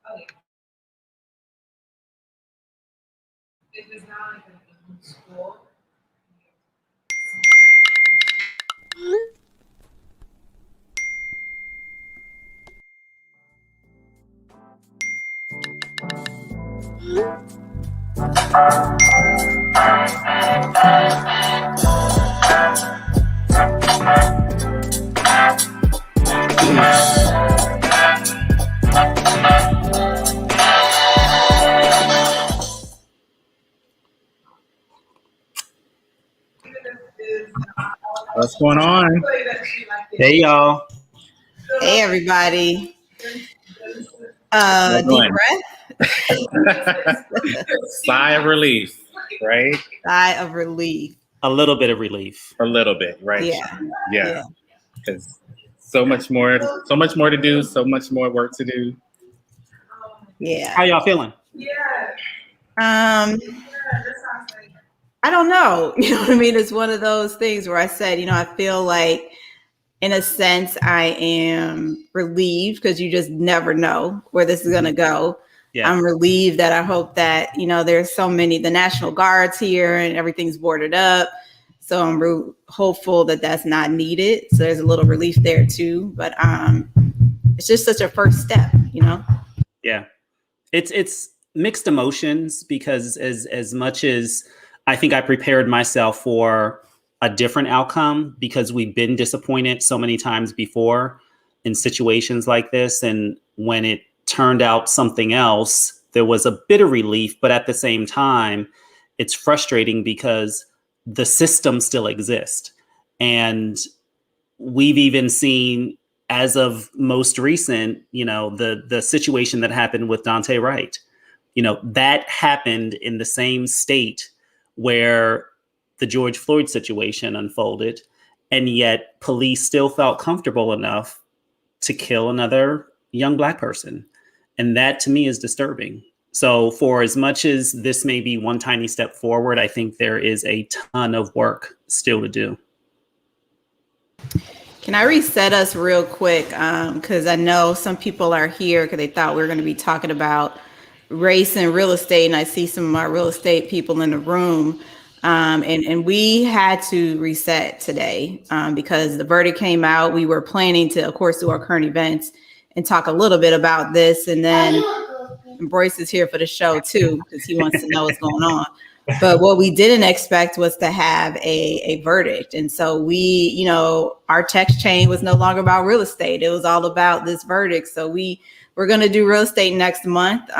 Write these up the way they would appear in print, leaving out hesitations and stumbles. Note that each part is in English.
If it's not like a school. What's going on? Hey, y'all. Hey, everybody. Deep breath. Sigh of relief, right? Sigh of relief. A little bit of relief. A little bit, right? Yeah. Because so much more to do, so much more work to do. Yeah. How y'all feeling? I don't know. You know what I mean? It's one of those things where I said, I feel like in a sense I am relieved because you just never know where this is going to go. Yeah. I'm relieved that I hope that, there's so many, the National Guard's here and everything's boarded up. So I'm hopeful that that's not needed. So there's a little relief there too. But it's just such a first step, Yeah. It's mixed emotions because as much as I think I prepared myself for a different outcome because we've been disappointed so many times before in situations like this. And when it turned out something else, there was a bit of relief. But at the same time, it's frustrating because the system still exists. And we've even seen, as of most recent, the situation that happened with Daunté Wright, that happened in the same state where the George Floyd situation unfolded. And yet police still felt comfortable enough to kill another young Black person. And that to me is disturbing. So for as much as this may be one tiny step forward, I think there is a ton of work still to do. Can I reset us real quick? Because I know some people are here because they thought we were going to be talking about race and real estate. And I see some of our real estate people in the room. And we had to reset today because the verdict came out. We were planning to, of course, do our current events and talk a little bit about this. And then Bryce is here for the show, too, because he wants to know what's going on. But what we didn't expect was to have a verdict. And so we, our text chain was no longer about real estate. It was all about this verdict. So we're going to do real estate next month.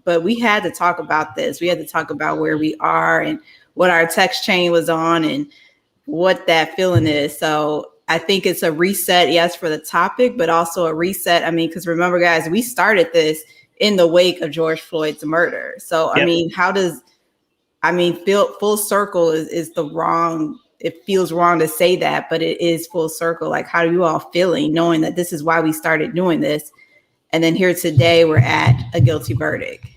But we had to talk about this. We had to talk about where we are and what our text chain was on and what that feeling is. So I think it's a reset, yes, for the topic, but also a reset. I mean, because remember, guys, we started this in the wake of George Floyd's murder. So, yep. Full circle is the wrong, it feels wrong to say that, but it is full circle. Like, how are you all feeling knowing that this is why we started doing this? And then here today, we're at a guilty verdict.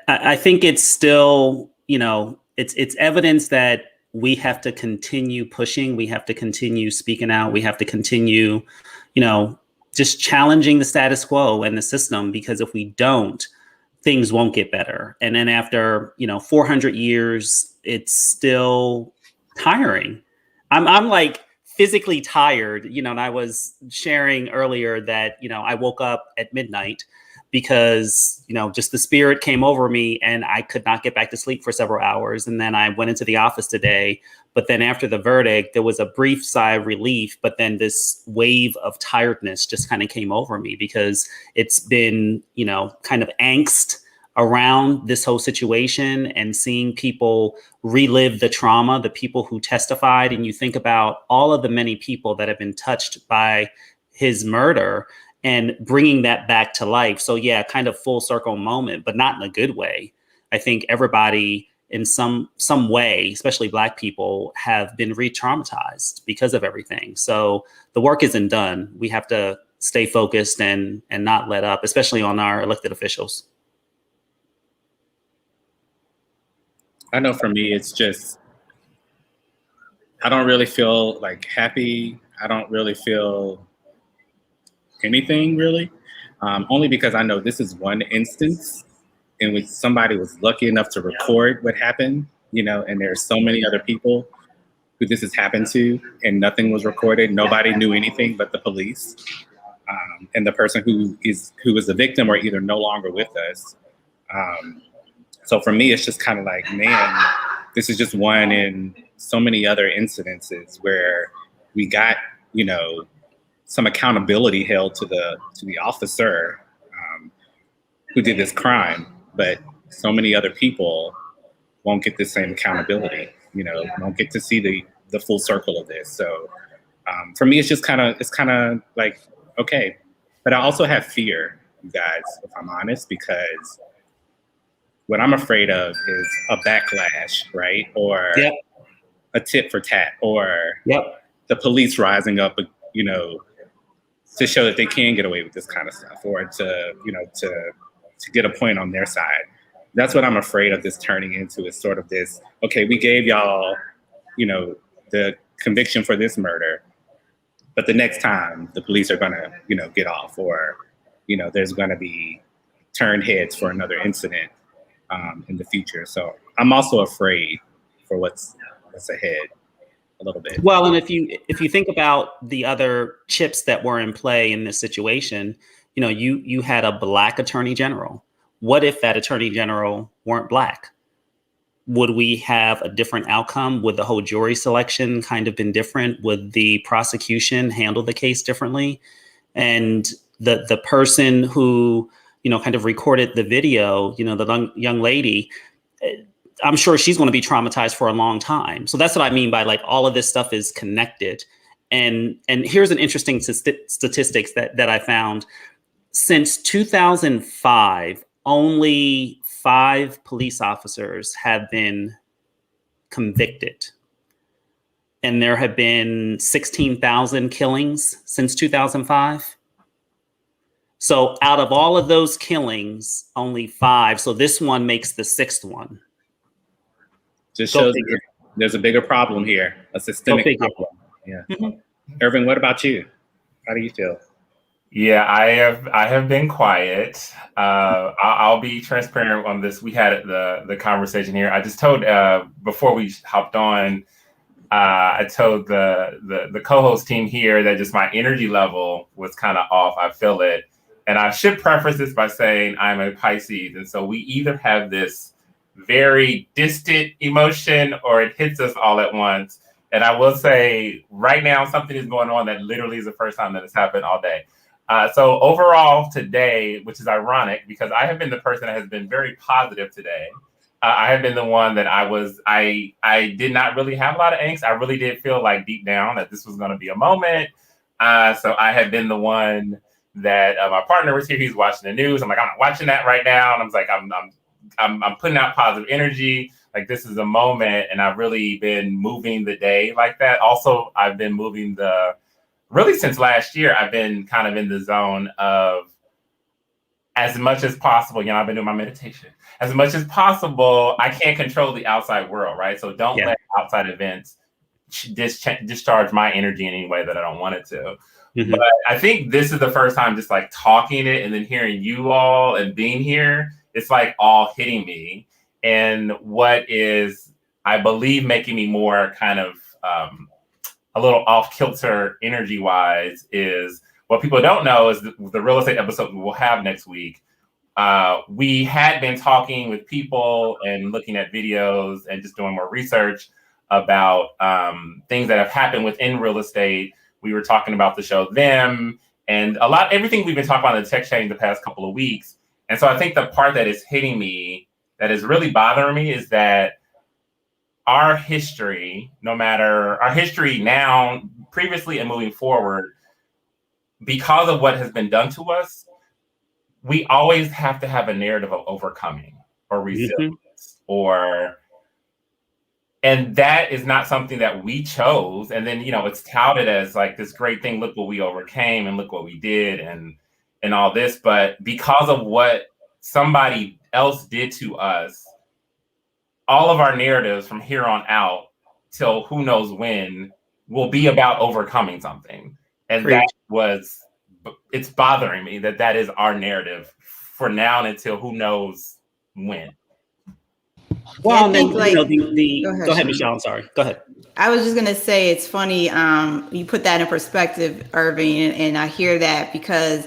I think it's still, it's evidence that we have to continue pushing. We have to continue speaking out. We have to continue, just challenging the status quo and the system, because if we don't, things won't get better. And then after, 400 years, it's still tiring. I'm like physically tired, and I was sharing earlier that, I woke up at midnight because, just the spirit came over me and I could not get back to sleep for several hours. And then I went into the office today. But then after the verdict, there was a brief sigh of relief. But then this wave of tiredness just kind of came over me because it's been, kind of angst around this whole situation and seeing people relive the trauma, the people who testified. And you think about all of the many people that have been touched by his murder and bringing that back to life. So yeah, kind of full circle moment, but not in a good way. I think everybody in some way, especially Black people, have been re-traumatized because of everything. So the work isn't done. We have to stay focused and not let up, especially on our elected officials. I know for me, it's just, I don't really feel like happy. I don't really feel anything really. only because I know this is one instance in which somebody was lucky enough to record what happened, and there's so many other people who this has happened to, and nothing was recorded. Nobody knew anything but the police, and the person who was the victim are either no longer with us. So for me, it's just kind of like, man, this is just one in so many other incidences where we got, some accountability held to the officer who did this crime, but so many other people won't get the same accountability, won't get to see the full circle of this. So for me, it's kind of like, okay, but I also have fear, you guys, if I'm honest, because what I'm afraid of is a backlash, right? Or a tit for tat, or the police rising up, to show that they can get away with this kind of stuff, or to get a point on their side. That's what I'm afraid of this turning into, is sort of this, okay, we gave y'all, the conviction for this murder, but the next time the police are gonna, get off, or, there's gonna be turned heads for another incident in the future. So I'm also afraid for what's ahead a little bit. Well, and if you think about the other chips that were in play in this situation, you had a Black attorney general. What if that attorney general weren't Black? Would we have a different outcome? Would the whole jury selection kind of been different? Would the prosecution handle the case differently? And the person who, kind of recorded the video, the young lady, I'm sure she's going to be traumatized for a long time. So that's what I mean by, like, all of this stuff is connected. And here's an interesting statistics that I found. Since 2005, only 5 police officers have been convicted. And there have been 16,000 killings since 2005. So out of all of those killings, only 5. So this one makes the 6th one. Just shows that there's a bigger problem here, a systemic problem. Yeah. Mm-hmm. Irvin, what about you? How do you feel? Yeah, I have been quiet. I'll be transparent on this. We had the conversation here. I just told before we hopped on, I told the co-host team here that just my energy level was kind of off. I feel it, and I should preface this by saying I'm a Pisces, and so we either have this very distant emotion or it hits us all at once. And I will say right now, something is going on that literally is the first time that it's happened all day. So overall today, which is ironic because I have been the person that has been very positive today. I have been the one that I did not really have a lot of angst. I really did feel like deep down that this was going to be a moment. So I have been the one that my partner was here. He's watching the news. I'm like, I'm not watching that right now. And I'm like, I'm putting out positive energy. Like, this is a moment. And I've really been moving the day like that. Also, I've been moving really since last year, I've been kind of in the zone of, as much as possible, I've been doing my meditation. As much as possible, I can't control the outside world, right? So don't let outside events discharge my energy in any way that I don't want it to. Mm-hmm. But I think this is the first time just like talking it and then hearing you all and being here, it's like all hitting me. And what is, I believe, making me more kind of a little off kilter energy wise is what people don't know is the real estate episode we will have next week. We had been talking with people and looking at videos and just doing more research about things that have happened within real estate. We were talking about the show Them and everything we've been talking about in the tech chain the past couple of weeks. And so I think the part that is hitting me, that is really bothering me, is that our history, no matter our history now, previously and moving forward, because of what has been done to us, we always have to have a narrative of overcoming or resilience and that is not something that we chose. And then, it's touted as like this great thing. Look what we overcame and look what we did and all this. But because of what somebody else did to us, all of our narratives from here on out till who knows when will be about overcoming something. And that was it's bothering me that is our narrative for now and until who knows when. Well, I think, then, like, go ahead, Michelle. I'm sorry. Go ahead. I was just gonna say it's funny. You put that in perspective, Irving, and I hear that because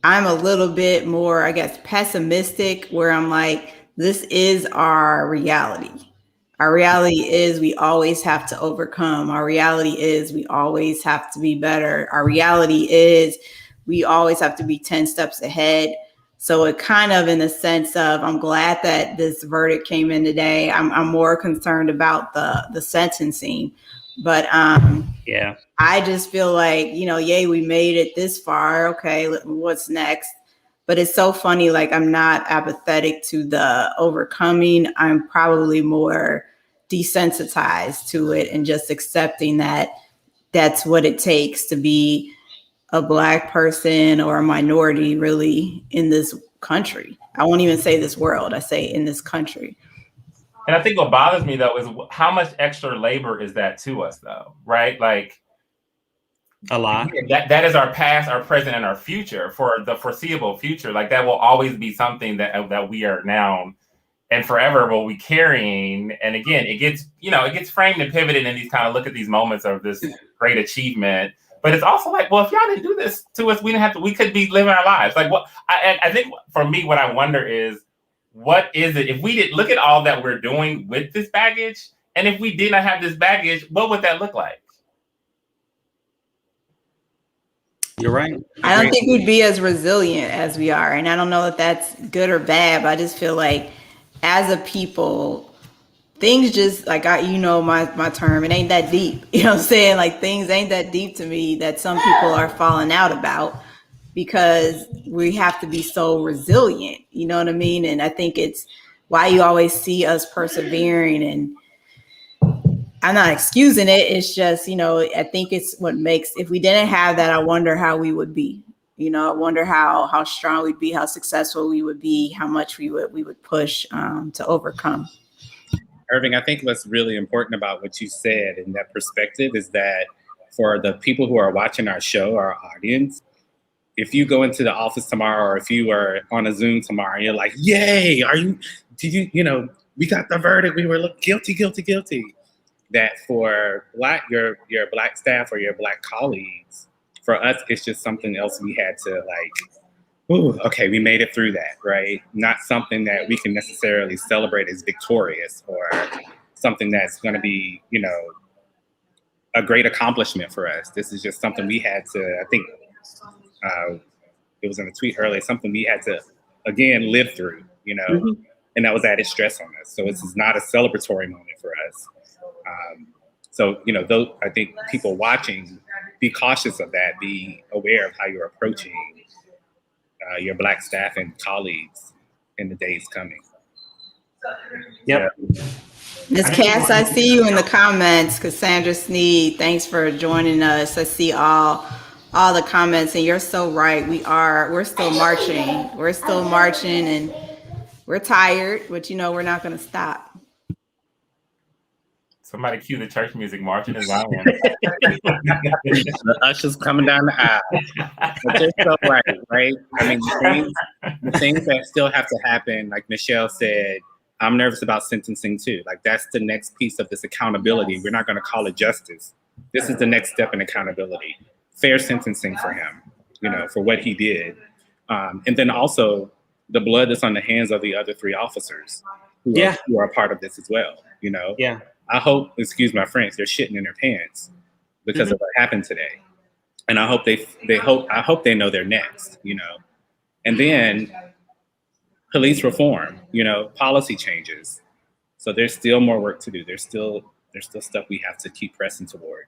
I'm a little bit more, I guess, pessimistic, where I'm like, this is our reality. Our reality is we always have to overcome. Our reality is we always have to be better. Our reality is we always have to be 10 steps ahead. So it kind of, in the sense of, I'm glad that this verdict came in today. I'm more concerned about the sentencing, but Yeah. I just feel like, yay, we made it this far. Okay, what's next? But it's so funny. Like, I'm not apathetic to the overcoming. I'm probably more desensitized to it and just accepting that that's what it takes to be a Black person or a minority, really, in this country. I won't even say this world. I say in this country. And I think what bothers me, though, is how much extra labor is that to us, though, right? Like, a lot. That is our past, our present, and our future for the foreseeable future. Like, that will always be something that we are now and forever will be carrying. And again, it gets framed and pivoted in these kind of, look at these moments of this great achievement. But it's also like, well, if y'all didn't do this to us, we could be living our lives. Like, what I think for me, what I wonder is, what is it if we did look at all that we're doing with this baggage, and if we did not have this baggage, what would that look like? You're right. I don't think we'd be as resilient as we are. And I don't know if that's good or bad, but I just feel like as a people, things just like, my term, it ain't that deep. You know what I'm saying? Like, things ain't that deep to me that some people are falling out about, because we have to be so resilient. You know what I mean? And I think it's why you always see us persevering, and I'm not excusing it. It's just, I think it's what makes, if we didn't have that, I wonder how we would be. I wonder how strong we'd be, how successful we would be, how much we would push to overcome. Irving, I think what's really important about what you said in that perspective is that for the people who are watching our show, our audience, if you go into the office tomorrow, or if you are on a Zoom tomorrow, and you're like, yay, we got the verdict, we were guilty. That for your Black staff or your Black colleagues, for us, it's just something else we had to okay, we made it through that, right? Not something that we can necessarily celebrate as victorious, or something that's going to be, a great accomplishment for us. This is just something we had to, I think, it was in a tweet earlier, something we had to, again, live through, Mm-hmm. And that was added stress on us. So this is not a celebratory moment for us. Though I think people watching, be cautious of that, be aware of how you're approaching your Black staff and colleagues in the days coming. Yep. Ms. Cass, I see you in the comments. Cassandra Sneed, thanks for joining us. I see all the comments, and you're so right. We're still marching. We're still marching, and we're tired, but we're not going to stop. Somebody cue the church music, marching is Zion. The ushers coming down the aisle. But you're so right? I mean, the things that still have to happen, like Michelle said, I'm nervous about sentencing too. Like, that's the next piece of this accountability. We're not going to call it justice. This is the next step in accountability. Fair sentencing for him, for what he did. And then also the blood that's on the hands of the other 3 officers who are a part of this as well, Yeah. I hope, excuse my French, they're shitting in their pants because of what happened today. And I hope I hope they know they're next, And then police reform, policy changes. So there's still more work to do. There's still stuff we have to keep pressing toward.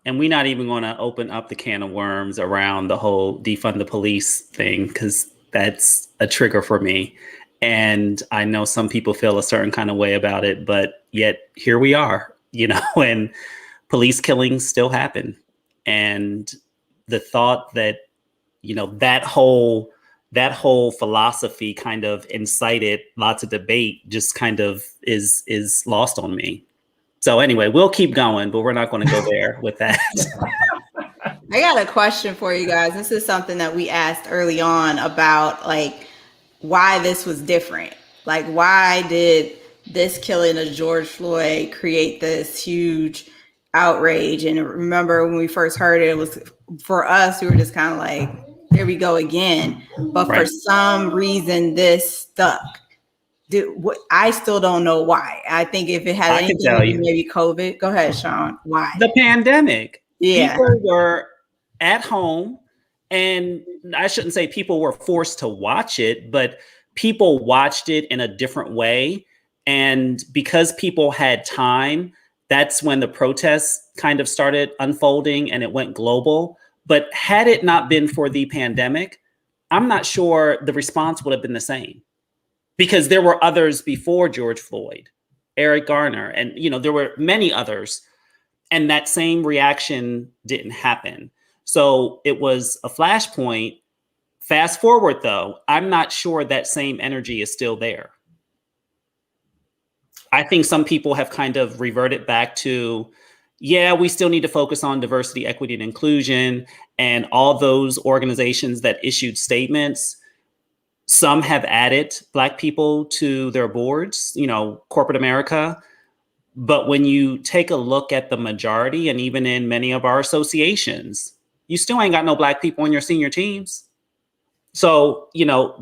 And we're not even going to open up the can of worms around the whole defund the police thing, because that's a trigger for me. And I know some people feel a certain kind of way about it, but yet here we are, and police killings still happen. And the thought that, that whole philosophy kind of incited lots of debate just kind of is lost on me. So anyway, we'll keep going, but we're not going to go there with that. I got a question for you guys. This is something that we asked early on about, like, why this was different. Like, why did this killing of George Floyd create this huge outrage? And remember when we first heard it, it was, for us, we were just kind of like, here we go again. But for Right. some reason, this stuck. I still don't know why. I think if it had I can anything tell to do you. maybe COVID. Go ahead, Sean. Why? The pandemic. Yeah. People were at home, and I shouldn't say people were forced to watch it, but people watched it in a different way. And because people had time, that's when the protests kind of started unfolding and it went global. But had it not been for the pandemic, I'm not sure the response would have been the same, because there were others before George Floyd, Eric Garner, and there were many others, and that same reaction didn't happen. So it was a flashpoint. Fast forward, though, I'm not sure that same energy is still there. I think some people have kind of reverted back to, yeah, we still need to focus on diversity, equity, and inclusion, and all those organizations that issued statements. Some have added Black people to their boards, corporate America. But when you take a look at the majority, and even in many of our associations, you still ain't got no Black people on your senior teams. So,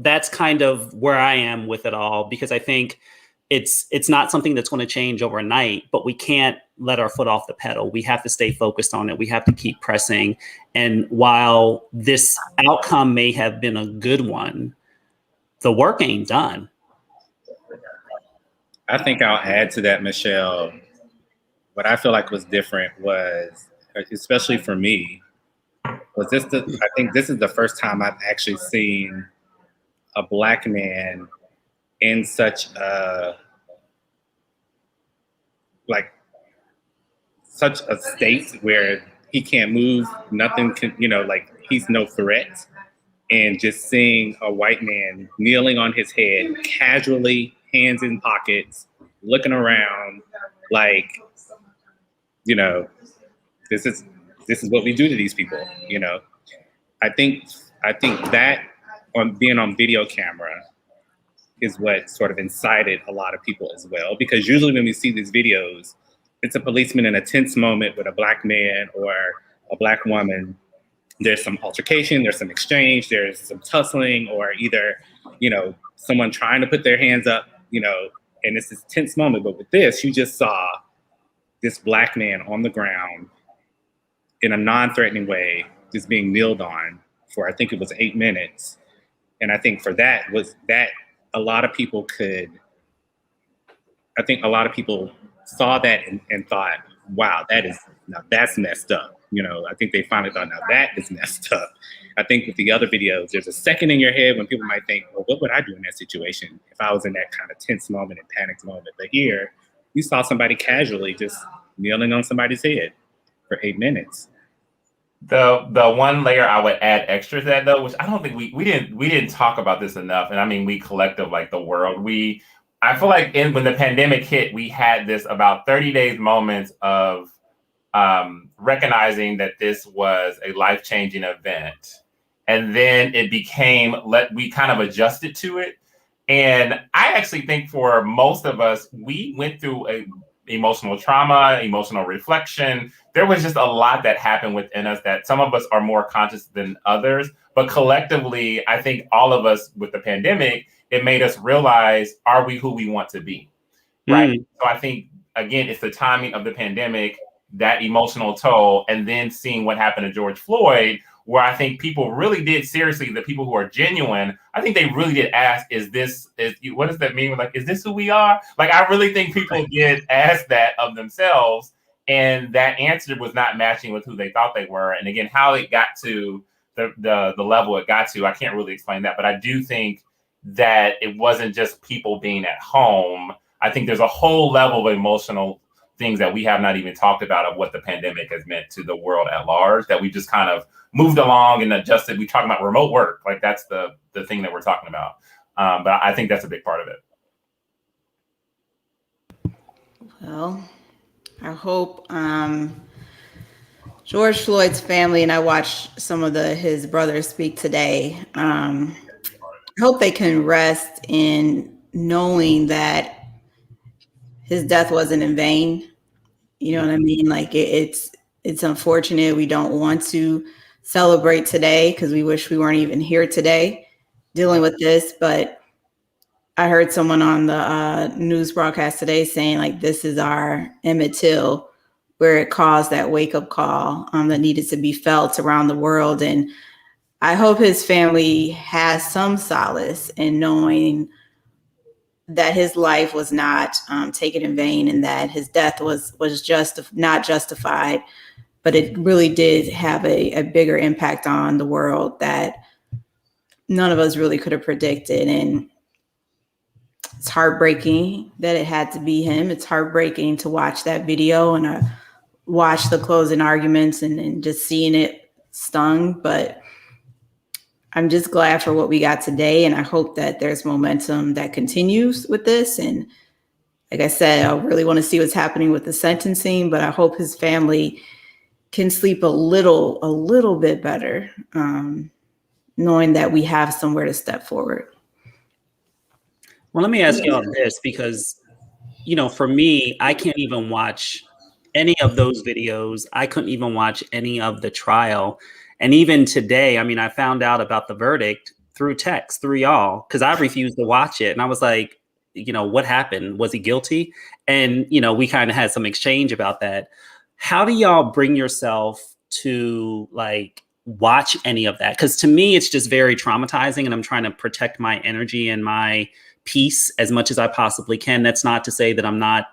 that's kind of where I am with it all, because I think it's not something that's going to change overnight, but we can't let our foot off the pedal. We have to stay focused on it. We have to keep pressing. And while this outcome may have been a good one, the work ain't done. I think I'll add to that, Michelle. What I feel like was different was, especially for me, was I think this is the first time I've actually seen a Black man in such a state where he can't move, nothing can, like he's no threat. And just seeing a white man kneeling on his head, casually, hands in pockets, looking around, like, this is what we do to these people. I think that being on video camera is what sort of incited a lot of people as well, because usually when we see these videos, it's a policeman in a tense moment with a Black man or a Black woman. There's some altercation, there's some exchange, there's some tussling, or either, someone trying to put their hands up, and it's this tense moment. But with this, you just saw this Black man on the ground in a non-threatening way, just being kneeled on for, I think it was 8 minutes. And I think for that a lot of people saw that and thought, wow, that's messed up. I think they finally thought, now that is messed up. I think with the other videos, there's a second in your head when people might think, well, what would I do in that situation if I was in that kind of tense moment and panicked moment? But here, you saw somebody casually just kneeling on somebody's head for 8 minutes. The one layer I would add extra to that, though, which I don't think we didn't talk about this enough, and I mean we collective, like the world, I feel like when the pandemic hit, we had this about 30 days moments of recognizing that this was a life-changing event, and then it became we kind of adjusted to it. And I actually think for most of us, we went through a emotional trauma, emotional reflection. There was just a lot that happened within us that some of us are more conscious than others. But collectively, I think all of us with the pandemic, it made us realize, are we who we want to be? Right. So I think, again, it's the timing of the pandemic, that emotional toll, and then seeing what happened to George Floyd, where I think people really did, seriously, the people who are genuine, I think they really did ask, what does that mean? Like, is this who we are? Like, I really think people did ask that of themselves, and that answer was not matching with who they thought they were. And again, how it got to the level it got to, I can't really explain that, but I do think that it wasn't just people being at home. I think there's a whole level of emotional things that we have not even talked about of what the pandemic has meant to the world at large, that we just kind of moved along and adjusted. We talk about remote work, like that's the thing that we're talking about. But I think that's a big part of it. Well, I hope George Floyd's family, and I watched some of his brothers speak today. I hope they can rest in knowing that his death wasn't in vain. You know what I mean? Like it's unfortunate. We don't want to celebrate today because we wish we weren't even here today dealing with this. But I heard someone on the news broadcast today saying like this is our Emmett Till, where it caused that wake up call that needed to be felt around the world. And I hope his family has some solace in knowing that his life was not taken in vain and that his death was not justified, but it really did have a bigger impact on the world that none of us really could have predicted. And it's heartbreaking that it had to be him. It's heartbreaking to watch that video and watch the closing arguments and just seeing it stung. But I'm just glad for what we got today. And I hope that there's momentum that continues with this. And like I said, I really want to see what's happening with the sentencing, but I hope his family can sleep a little bit better, knowing that we have somewhere to step forward. Well, let me ask you all this, because, you know, for me, I can't even watch any of those videos. I couldn't even watch any of the trial. And even today, I mean, I found out about the verdict through text, through y'all, because I refused to watch it. And I was like, you know, what happened? Was he guilty? And, you know, we kind of had some exchange about that. How do y'all bring yourself to like watch any of that? Because to me, it's just very traumatizing, and I'm trying to protect my energy and my peace as much as I possibly can. That's not to say that I'm not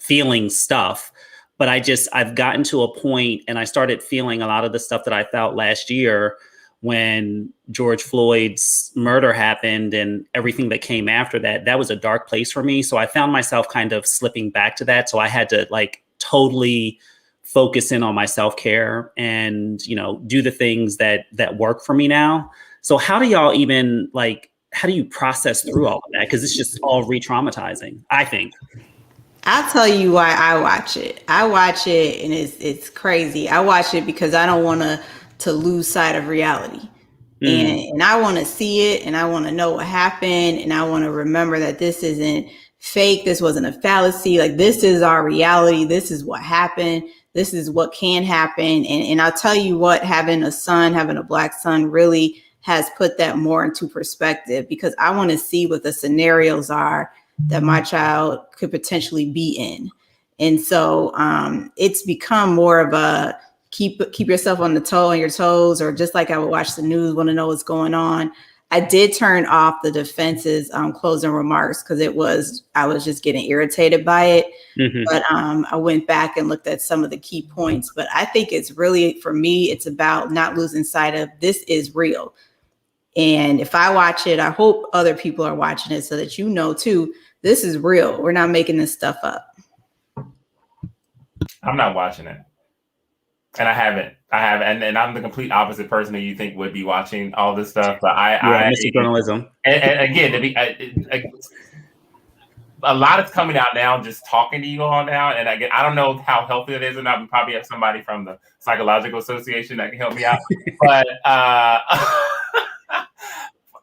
feeling stuff. But I've gotten to a point, and I started feeling a lot of the stuff that I felt last year when George Floyd's murder happened and everything that came after that. That was a dark place for me. So I found myself kind of slipping back to that. So I had to like totally focus in on my self-care and, you know, do the things that work for me now. So how do y'all even like, how do you process through all of that? Because it's just all re-traumatizing, I think. I'll tell you why I watch it. I watch it and it's crazy. I watch it because I don't want to lose sight of reality. And I want to see it, and I want to know what happened, and I want to remember that this isn't fake. This wasn't a fallacy. Like, this is our reality. This is what happened. This is what can happen. And I'll tell you what, having a Black son really has put that more into perspective, because I want to see what the scenarios are that my child could potentially be in. And so it's become more of a keep yourself on your toes, or just like I would watch the news, want to know what's going on. I did turn off the defense's closing remarks because I was just getting irritated by it. Mm-hmm. But I went back and looked at some of the key points. But I think it's really, for me, it's about not losing sight of this is real. And if I watch it, I hope other people are watching it so that you know too, this is real. We're not making this stuff up. I'm not watching it. And I haven't. And I'm the complete opposite person that you think would be watching all this stuff. But Mr. Journalism. And again, a lot is coming out now, just talking to you all now. And again, I don't know how healthy it is or not. We probably have somebody from the Psychological Association that can help me out. But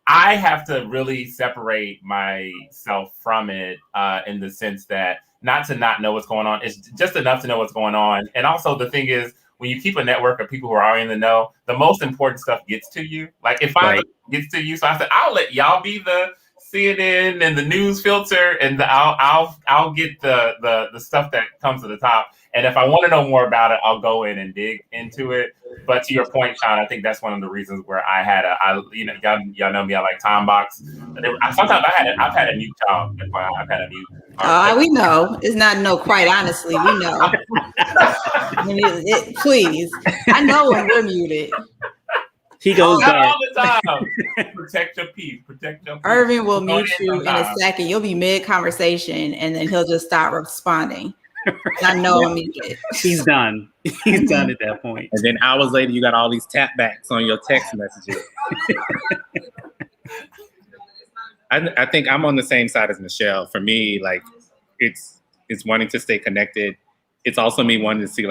I have to really separate myself from it in the sense that not to not know what's going on. It's just enough to know what's going on. And also the thing is, when you keep a network of people who are already in the know, the most important stuff gets to you. Like if I gets to you, so I said, I'll let y'all be the CNN and the news filter, and I'll get the stuff that comes to the top. And if I want to know more about it, I'll go in and dig into it. But to your point, Sean, I think that's one of the reasons where y'all know me, I like time box. Sometimes I've had a mute child. I've had a mute. We know. It's not no, quite honestly, we know. Please. I know when we're muted. He goes all the time. Protect your peace. Protect your peace. Irvin will mute you in a second. You'll be mid-conversation, and then he'll just stop responding. I know I'm muted. He's done. He's done at that point. And then hours later, you got all these tap backs on your text messages. I think I'm on the same side as Michelle. For me, like it's wanting to stay connected it's also me wanting to see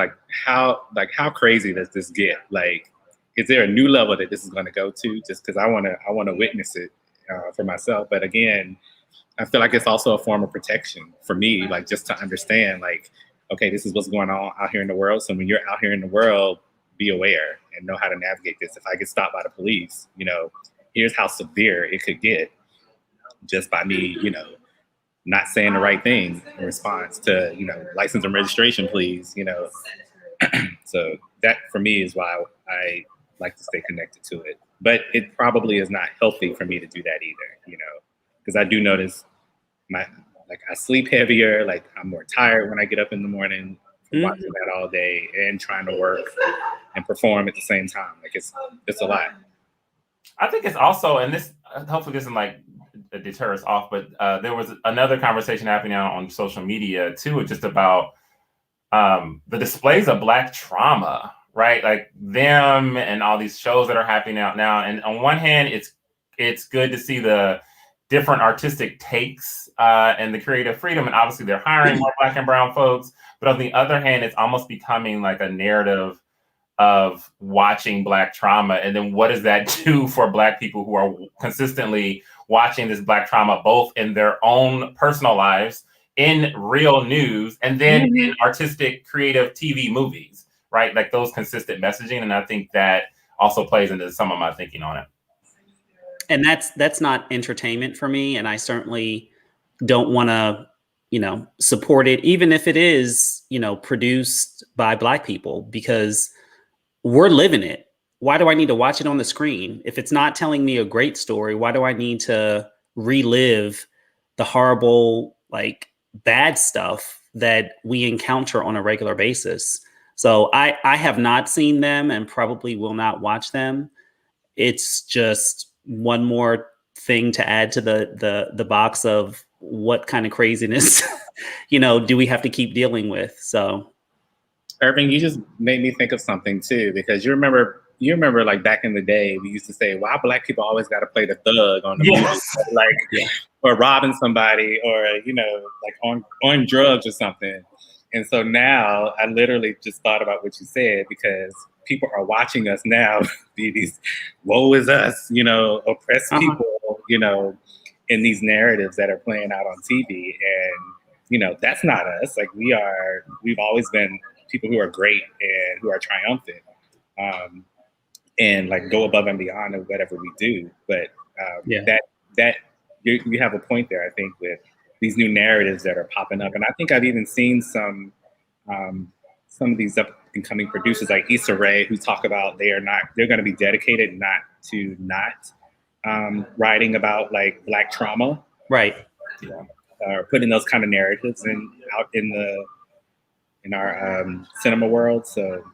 how crazy does this get? Like, is there a new level that this is going to go to? Just because I want to witness it for myself. But again, I feel like it's also a form of protection for me, like just to understand, like, okay, this is what's going on out here in the world. So when you're out here in the world, be aware and know how to navigate this. If I get stopped by the police, here's how severe it could get just by me, not saying the right thing in response to, license and registration, please, So that for me is why I like to stay connected to it. But it probably is not healthy for me to do that either, because I do notice I sleep heavier, like I'm more tired when I get up in the morning from watching that all day and trying to work and perform at the same time. Like it's a lot. I think it's also, and this hopefully doesn't deter us off, but there was another conversation happening on social media too, just about the displays of Black trauma, right? Like them and all these shows that are happening out now. And on one hand, it's good to see the different artistic takes and the creative freedom. And obviously they're hiring more Black and brown folks. But on the other hand, it's almost becoming like a narrative of watching Black trauma. And then what does that do for Black people who are consistently watching this Black trauma, both in their own personal lives, in real news, and then in artistic, creative TV movies, right? Like those consistent messaging. And I think that also plays into some of my thinking on it. And that's not entertainment for me. And I certainly don't want to, support it, even if it is, produced by Black people, because we're living it. Why do I need to watch it on the screen? If it's not telling me a great story, why do I need to relive the horrible, bad stuff that we encounter on a regular basis? So I have not seen them and probably will not watch them. It's just one more thing to add to the box of what kind of craziness, do we have to keep dealing with? So, Irving, you just made me think of something too, because you remember like back in the day, we used to say, why Black people always got to play the thug on the movie, or robbing somebody, or on drugs or something. And so now I literally just thought about what you said, because people are watching us now be these woe is us, oppressed people, in these narratives that are playing out on TV. And, that's not us. Like we've always been people who are great and who are triumphant, and go above and beyond of whatever we do. But that you have a point there, I think, with these new narratives that are popping up. And I think I've even seen some of these up and coming producers like Issa Rae, who talk about they're going to be dedicated not writing about Black trauma, right? Or putting those kind of narratives out in our cinema world. So,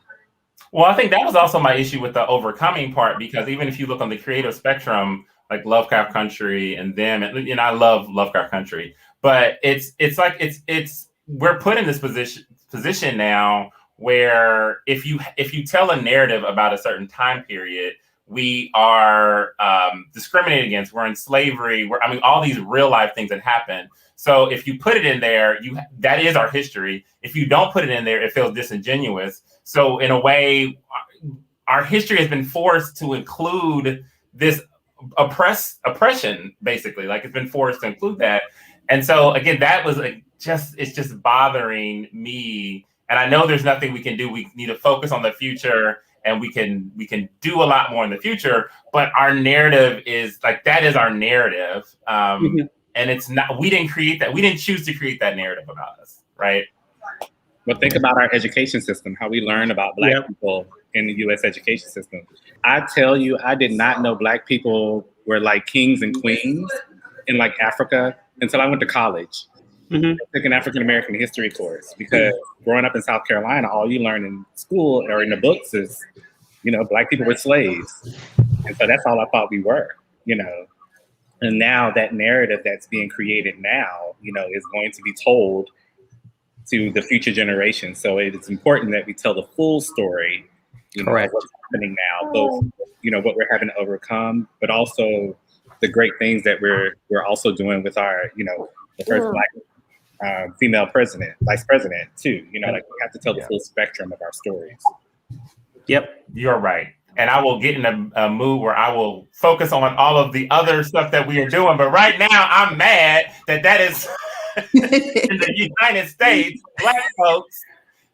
well, I think that was also my issue with the overcoming part, because even if you look on the creative spectrum, like Lovecraft Country and them, and I love Lovecraft Country, but it's we're put in this position now where if you tell a narrative about a certain time period, we are discriminated against. We're in slavery. All these real life things that happen. So if you put it in there, that is our history. If you don't put it in there, it feels disingenuous. So in a way, our history has been forced to include this oppression, basically. It's been forced to include that. And so again, that was it's just bothering me. And I know there's nothing we can do. We need to focus on the future, and we can do a lot more in the future. But our narrative is that is our narrative. And it's not, we didn't create that. We didn't choose to create that narrative about us, right? But think about our education system, how we learn about Black people in the U.S. education system. I tell you, I did not know Black people were kings and queens in Africa until I went to college. I took an African American history course, because growing up in South Carolina, all you learn in school or in the books is, Black people were slaves. And so that's all I thought we were, And now that narrative that's being created now, is going to be told to the future generation. So it's important that we tell the full story, Correct. Of what's happening now, both, what we're having to overcome, but also the great things that we're also doing with our, the first female president, vice president too. You know, like we have to tell the full spectrum of our stories. Yep. You're right. And I will get in a mood where I will focus on all of the other stuff that we are doing. But right now, I'm mad that is in the United States, Black folks.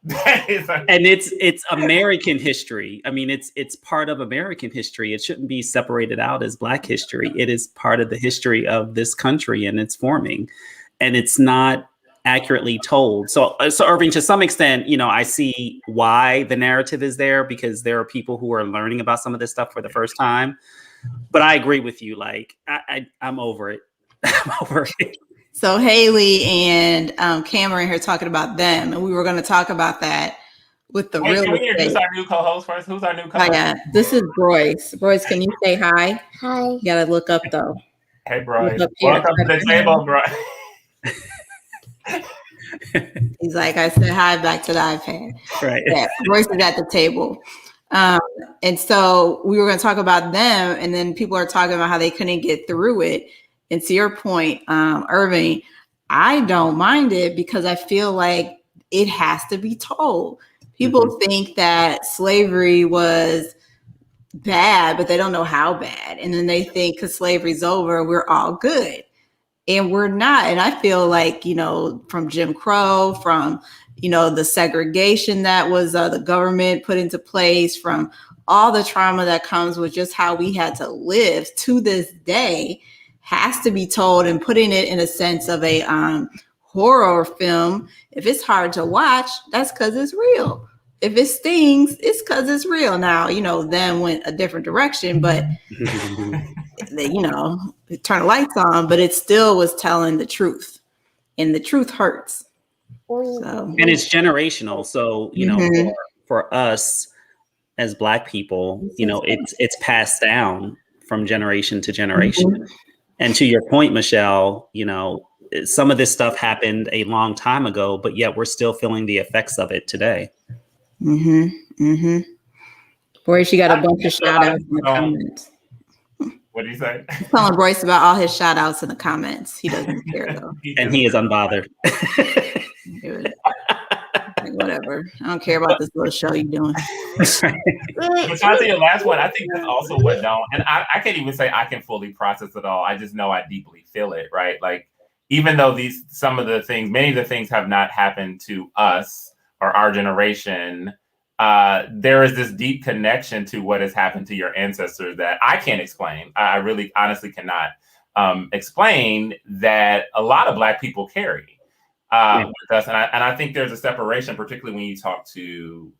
And it's American history. I mean, it's part of American history. It shouldn't be separated out as Black history. It is part of the history of this country and its forming. And it's not accurately told. So Irving, to some extent, you know, I see why the narrative is there, because there are people who are learning about some of this stuff for the first time. But I agree with you. Like, I'm over it. I'm over it. So Haley and Cameron here talking about them, and we were going to talk about that with the real estate. Introduce our new co-host first. Who's our new co-host? Oh, yeah. This is Royce. Royce, can you say hi? Hi. You got to look up, though. Hey, Royce. Welcome to the table, bro. He's like, I said hi back to the iPad. Right. Yeah, Royce is at the table. And so we were going to talk about them, and then people are talking about how they couldn't get through it. And to your point, Irving, I don't mind it because I feel like it has to be told. People think that slavery was bad, but they don't know how bad. And then they think because slavery's over, we're all good. And we're not. And I feel like, you know, from Jim Crow, from, you know, the segregation that was the government put into place, from all the trauma that comes with just how we had to live to this day, has to be told, and putting it in a sense of a horror film. If it's hard to watch, that's because it's real. If it stings, it's because it's real. Now, you know, them went a different direction, but they, you know, turn the lights on, but it still was telling the truth, and the truth hurts. So. And it's generational. So, you know, for us as Black people, you know, it's passed down from generation to generation. And to your point, Michelle, you know, some of this stuff happened a long time ago, but yet we're still feeling the effects of it today. Boy, she got a bunch of shout outs in the comments. What do you say? I'm telling Royce about all his shout outs in the comments. He doesn't care though. And he is unbothered. Like, whatever. I don't care about this little show you're doing. But to answer your last one, I think that's also what and I can't even say I can fully process it all. I just know I deeply feel it, right? Like, even though many of the things have not happened to us or our generation, there is this deep connection to what has happened to your ancestors that I can't explain. I really honestly cannot explain, that a lot of Black people carry with us. And I think there's a separation, particularly when you talk to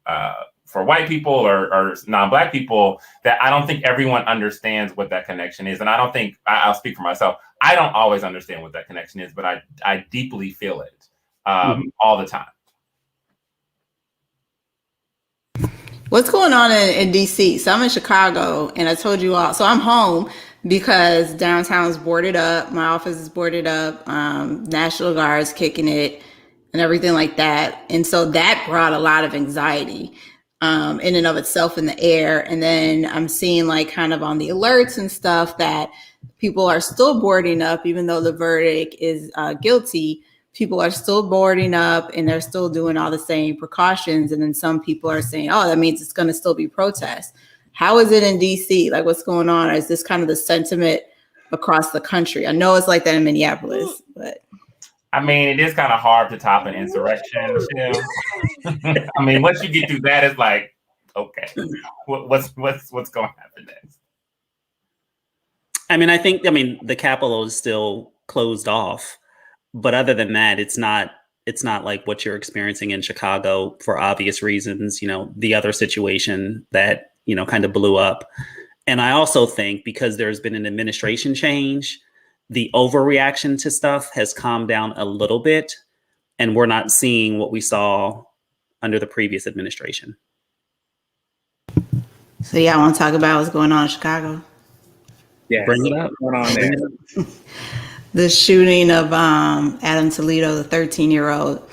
for white people or non-Black people, that I don't think everyone understands what that connection is. And I don't think, I'll speak for myself, I don't always understand what that connection is, but I deeply feel it all the time. What's going on in DC? So I'm in Chicago, and I told you all, so I'm home because downtown is boarded up. My office is boarded up. National Guard's kicking it and everything like that. And so that brought a lot of anxiety in and of itself in the air. And then I'm seeing, like, kind of on the alerts and stuff, that people are still boarding up, even though the verdict is guilty. People are still boarding up, and they're still doing all the same precautions. And then some people are saying, oh, that means it's going to still be protests. How is it in DC? Like, what's going on? Or is this kind of the sentiment across the country? I know it's like that in Minneapolis, but. I mean, it is kind of hard to top an insurrection. I mean, once you get through that, it's like, okay, what's going to happen next? I mean, the Capitol is still closed off. But other than that, it's not like what you're experiencing in Chicago for obvious reasons, you know, the other situation that, you know, kind of blew up. And I also think because there's been an administration change, the overreaction to stuff has calmed down a little bit, and we're not seeing what we saw under the previous administration. So yeah, I want to talk about what's going on in Chicago. Yeah, bring it up. What's going on there? The shooting of Adam Toledo, the 13-year-old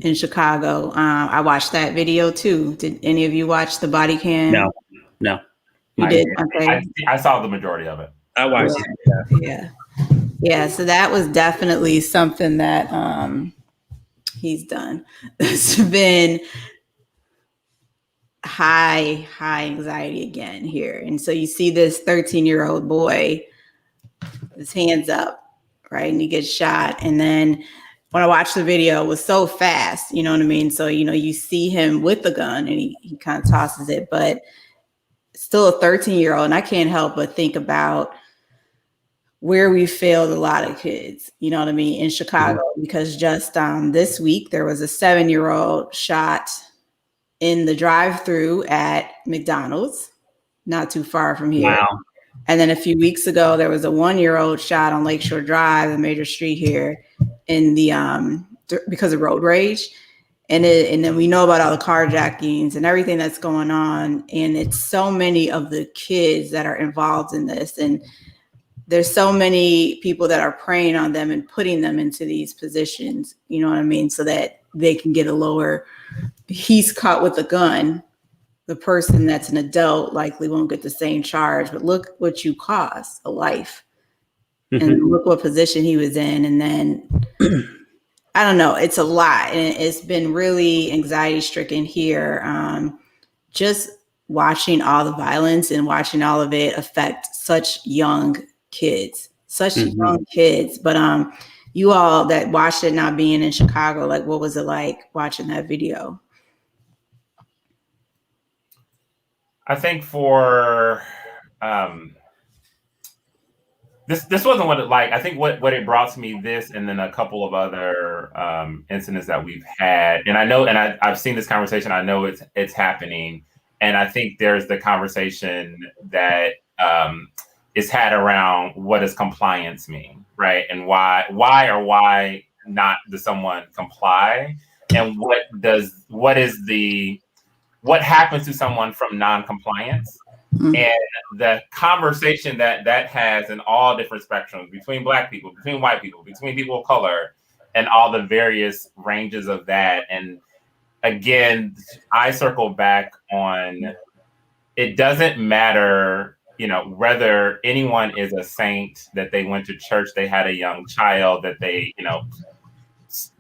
in Chicago. I watched that video too. Did any of you watch the body cam? No. You did? Okay. I saw the majority of it. I watched it. Yeah. So that was definitely something that he's done. It's been high anxiety again here. And so you see this 13-year-old boy, his hands up, right? And he gets shot. And then when I watched the video, it was so fast, you know what I mean? So, you see him with the gun and he kind of tosses it, but still a 13-year-old. And I can't help but think about where we failed a lot of kids, you know what I mean, in Chicago, because just this week there was a 7-year-old shot in the drive-through at McDonald's, not too far from here. Wow. And then a few weeks ago, there was a 1-year-old shot on Lakeshore Drive, a major street here, in the because of road rage. And then we know about all the carjackings and everything that's going on. And it's so many of the kids that are involved in this. And there's so many people that are preying on them and putting them into these positions, you know what I mean, so that they can get a lower. He's caught with a gun. The person that's an adult likely won't get the same charge, but look what you cost, a life. And look what position he was in. And then, I don't know, it's a lot. And it's been really anxiety stricken here. Just watching all the violence and watching all of it affect such young kids. But you all that watched it, not being in Chicago, like, what was it like watching that video? I think for this wasn't what it like. I think what it brought to me, this and then a couple of other incidents that we've had, and I know, and I've seen this conversation. I know it's happening, and I think there's the conversation that is had around what does compliance mean, right? And why or why not does someone comply, and what happens to someone from non-compliance? And the conversation that has in all different spectrums, between Black people, between white people, between people of color, and all the various ranges of that. And again, I circle back on, it doesn't matter, whether anyone is a saint, that they went to church, they had a young child, that they,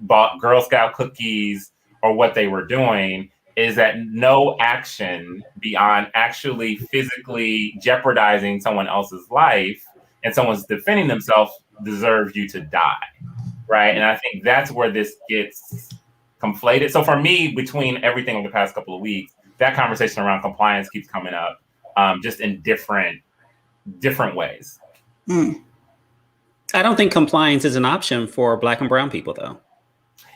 bought Girl Scout cookies, or what they were doing, is that no action beyond actually physically jeopardizing someone else's life and someone's defending themselves deserves you to die, right? And I think that's where this gets conflated. So for me, between everything over the past couple of weeks, that conversation around compliance keeps coming up, just in different ways. I don't think compliance is an option for Black and brown people, though.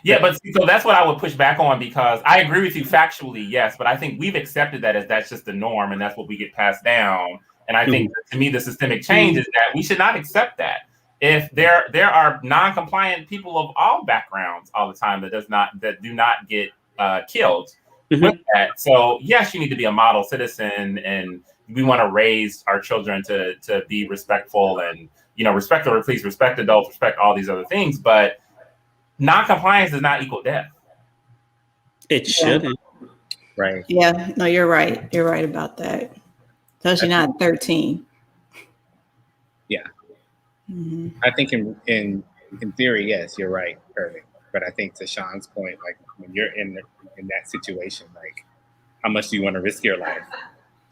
Yeah, but so that's what I would push back on, because I agree with you factually, yes, but I think we've accepted that as that's just the norm and that's what we get passed down. And I think, to me, the systemic change is that we should not accept that. If there are non-compliant people of all backgrounds all the time that do not get killed with that. So yes, you need to be a model citizen, and we want to raise our children to be respectful and respect the police, respect adults, respect all these other things, but non-compliance does not equal death. It shouldn't. Right. Yeah, no, you're right. You're right about that. Especially not 13. Yeah. I think in theory, yes, you're right, Irving. But I think to Sean's point, like, when you're in that situation, like, how much do you want to risk your life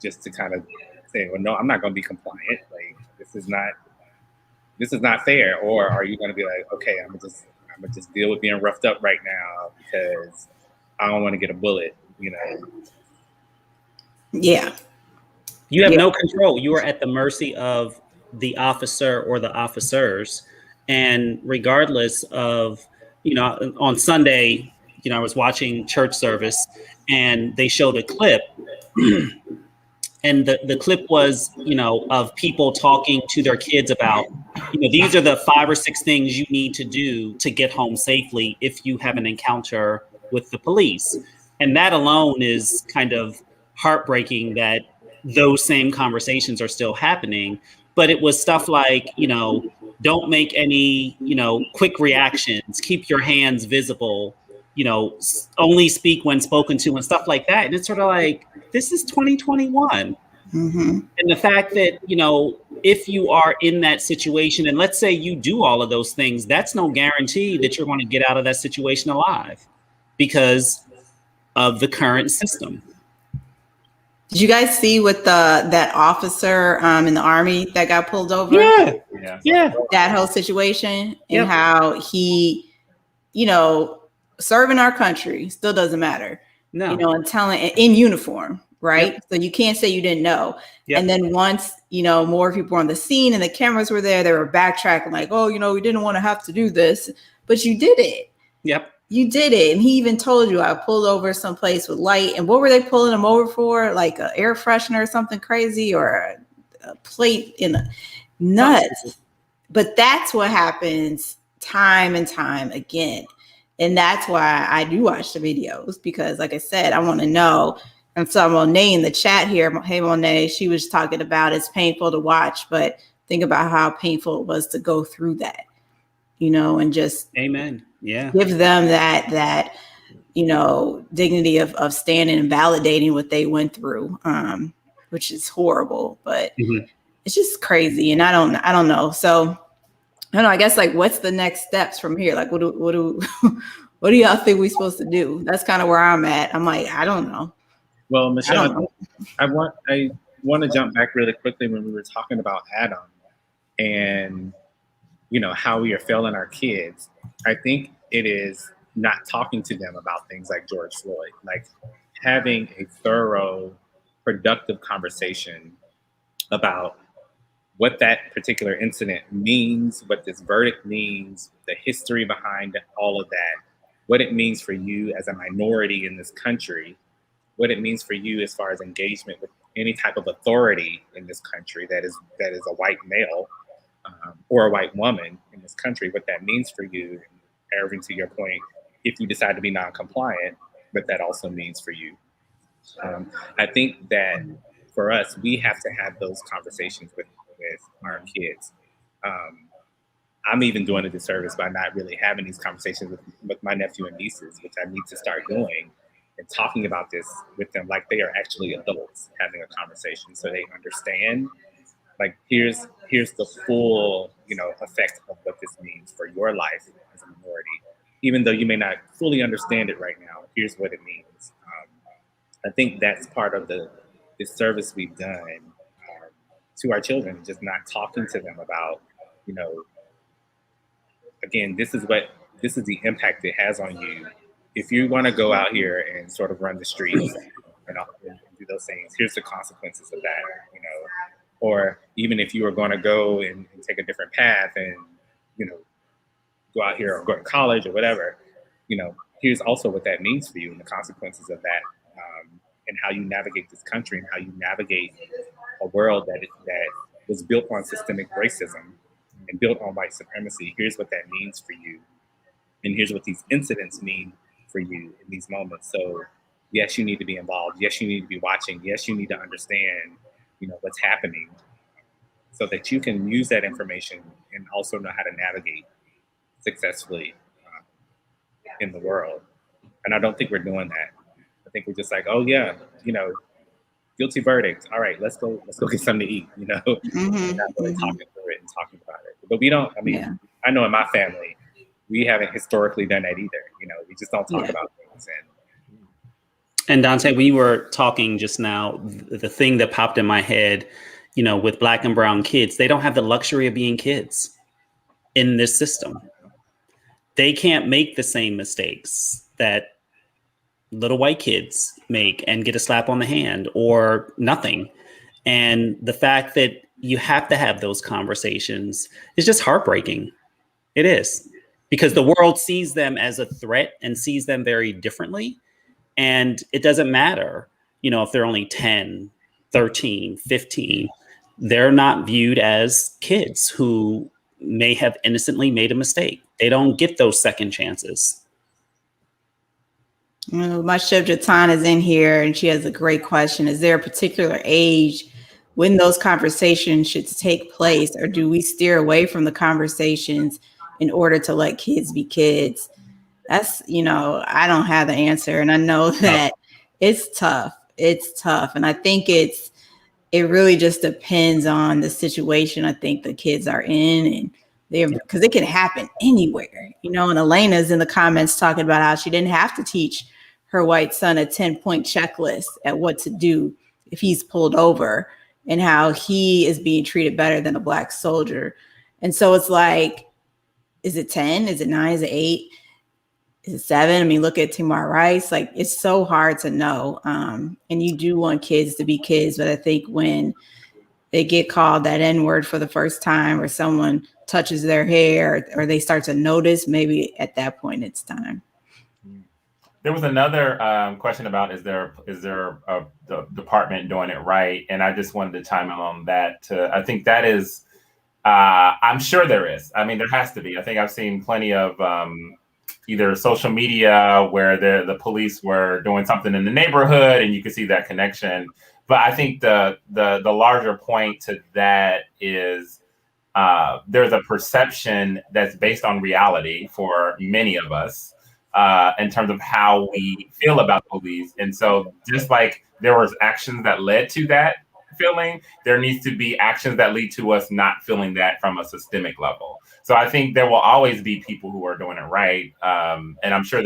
just to kind of say, well, no, I'm not going to be compliant. Like, this is not fair. Or are you going to be like, okay, I'm gonna just deal with being roughed up right now because I don't want to get a bullet, Yeah. You have no control. You are at the mercy of the officer or the officers. And regardless of, on Sunday, I was watching church service and they showed a clip. And the clip was, of people talking to their kids about, these are the 5 or 6 things you need to do to get home safely if you have an encounter with the police. And that alone is kind of heartbreaking that those same conversations are still happening. But it was stuff like, don't make any, quick reactions, keep your hands visible, only speak when spoken to and stuff like that. And it's sort of like, this is 2021. And the fact that, if you are in that situation, and let's say you do all of those things, that's no guarantee that you're going to get out of that situation alive because of the current system. Did you guys see what that officer in the Army that got pulled over? Yeah. That whole situation and Yep. how he, serving our country still doesn't matter. No. And telling in uniform, right? Yep. So you can't say you didn't know. Yep. And then once, more people were on the scene and the cameras were there, they were backtracking like, oh, we didn't want to have to do this, but you did it. Yep. You did it. And he even told you I pulled over someplace with light. And what were they pulling him over for? Like an air freshener or something crazy, or a plate in a nuts. But that's what happens time and time again. And that's why I do watch the videos, because like I said, I want to know. And so Monet in the chat here, hey Monet, she was talking about it's painful to watch, but think about how painful it was to go through that, and just amen. Yeah. Give them that dignity of standing and validating what they went through, which is horrible, but it's just crazy. And I don't know. So I don't know, I guess like what's the next steps from here? Like what do y'all think we're supposed to do? That's kind of where I'm at. I'm like, I don't know. Well, Michelle, I want to jump back really quickly when we were talking about Adam and how we are failing our kids. I think it is not talking to them about things like George Floyd, like having a thorough, productive conversation about what that particular incident means, what this verdict means, the history behind all of that, what it means for you as a minority in this country, what it means for you as far as engagement with any type of authority in this country that is a white male or a white woman in this country, what that means for you, Irving, to your point, if you decide to be non-compliant, what that also means for you. I think that for us, we have to have those conversations with our kids. I'm even doing a disservice by not really having these conversations with my nephew and nieces, which I need to start doing, and talking about this with them like they are actually adults having a conversation, so they understand. Like here's the full effect of what this means for your life as a minority, even though you may not fully understand it right now. Here's what it means. I think that's part of the disservice we've done to our children, just not talking to them about, again, this is the impact it has on you. If you want to go out here and sort of run the streets and do those things, here's the consequences of that, or even if you are going to go and take a different path and, go out here or go to college or whatever, here's also what that means for you and the consequences of that, and how you navigate this country and how you navigate a world that was built on systemic racism and built on white supremacy. Here's what that means for you. And here's what these incidents mean for you in these moments. So yes, you need to be involved. Yes, you need to be watching. Yes, you need to understand, what's happening so that you can use that information and also know how to navigate successfully in the world. And I don't think we're doing that. I think we're just like, oh yeah, guilty verdict. All right, let's go get something to eat, Not really talking through it and talking about it. But we don't, I know in my family, we haven't historically done that either. We just don't talk about things. And Daunté, we were talking just now, the thing that popped in my head, with Black and brown kids, they don't have the luxury of being kids in this system. They can't make the same mistakes that little white kids make and get a slap on the hand or nothing. And the fact that you have to have those conversations is just heartbreaking. It is, because the world sees them as a threat and sees them very differently. And it doesn't matter, if they're only 10, 13, 15, they're not viewed as kids who may have innocently made a mistake. They don't get those second chances. My Chef Jatan is in here and she has a great question. Is there a particular age when those conversations should take place, or do we steer away from the conversations in order to let kids be kids? That's, I don't have the answer. And I know that it's tough. It's tough. And I think it's it really just depends on the situation I think the kids are in, and because it can happen anywhere, you know. And Elena's in the comments talking about how she didn't have to teach her white son a 10-point checklist at what to do if he's pulled over, and how he is being treated better than a Black soldier. And so it's like, is it 10? Is it 9? Is it 8? Is it 7? I mean, look at Tamar Rice. Like, it's so hard to know. And you do want kids to be kids, but I think when they get called that N-word for the first time, or someone touches their hair, or they start to notice, maybe at that point it's time. There was another question about is there the department doing it right, and I just wanted to chime in on that. I think that is, I'm sure there is. I mean, there has to be. I think I've seen plenty of either social media where the police were doing something in the neighborhood, and you can see that connection. But I think the larger point to that is there's a perception that's based on reality for many of us. In terms of how we feel about police. And so just like there was actions that led to that feeling, there needs to be actions that lead to us not feeling that from a systemic level. So I think there will always be people who are doing it right. And I'm sure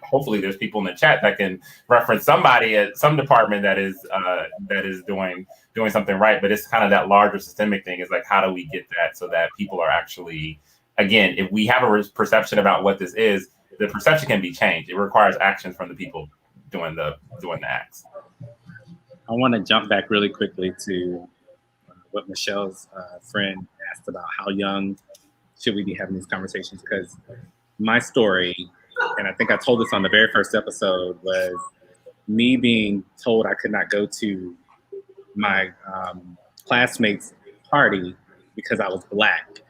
hopefully there's people in the chat that can reference somebody at some department that is doing something right. But it's kind of that larger systemic thing, is like, how do we get that so that people are actually, again, if we have a perception about what this is, the perception can be changed. It requires actions from the people doing the acts. I want to jump back really quickly to what Michelle's friend asked about how young should we be having these conversations, because my story, and I think I told this on the very first episode, was me being told I could not go to my classmate's party because I was Black.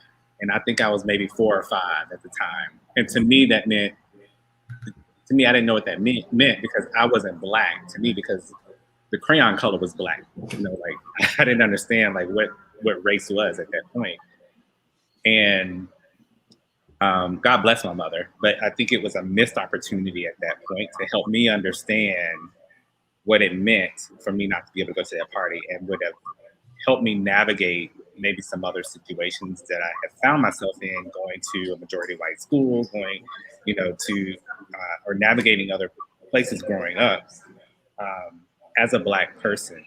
And I think I was maybe 4 or 5 at the time. And to me, I didn't know what that meant because I wasn't Black. To me, because the crayon color was Black. You know, like, I didn't understand like what race was at that point. And God bless my mother, but I think it was a missed opportunity at that point to help me understand what it meant for me not to be able to go to that party, and would have helped me navigate maybe some other situations that I have found myself in, going to a majority white school, going, you know, to, or navigating other places growing up as a Black person.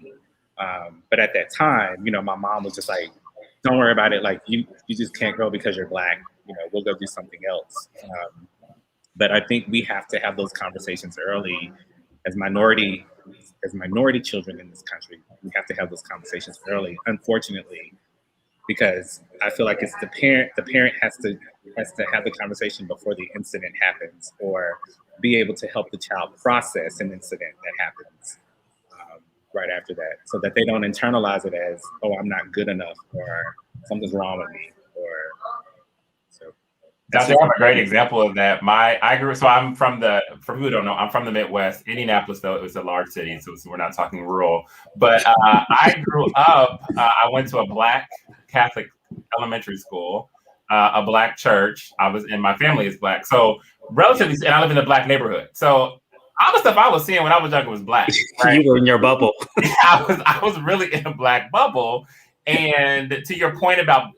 But at that time, you know, my mom was just like, don't worry about it. Like, you just can't go because you're Black, you know, we'll go do something else. But I think we have to have those conversations early as minority children in this country. We have to have those conversations early, unfortunately, because I feel like it's the parent has to have the conversation before the incident happens, or be able to help the child process an incident that happens right after that, so that they don't internalize it as, oh, I'm not good enough, or something's wrong with me, or so. Daunté, I have a great example of that. I'm from for who don't know, I'm from the Midwest. Indianapolis, though, it was a large city, so we're not talking rural. But I grew up, I went to a Black Catholic elementary school, a Black church. And my family is Black. So relatively, and I live in a Black neighborhood. So all the stuff I was seeing when I was younger was Black. Right? You were in your bubble. I was really in a Black bubble. And to your point about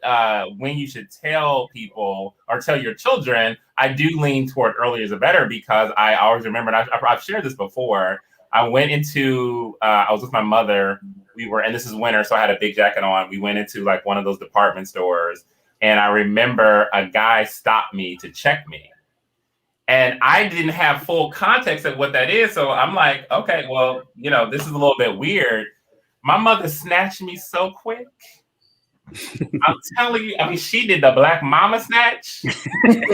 when you should tell people or tell your children, I do lean toward earlier is better, because I always remember, and I've shared this before, I went into, I was with my mother, and this is winter, so I had a big jacket on. We went into like one of those department stores, and I remember a guy stopped me to check me. And I didn't have full context of what that is. So I'm like, okay, well, you know, this is a little bit weird. My mother snatched me so quick. I'm telling you, I mean, she did the Black mama snatch. And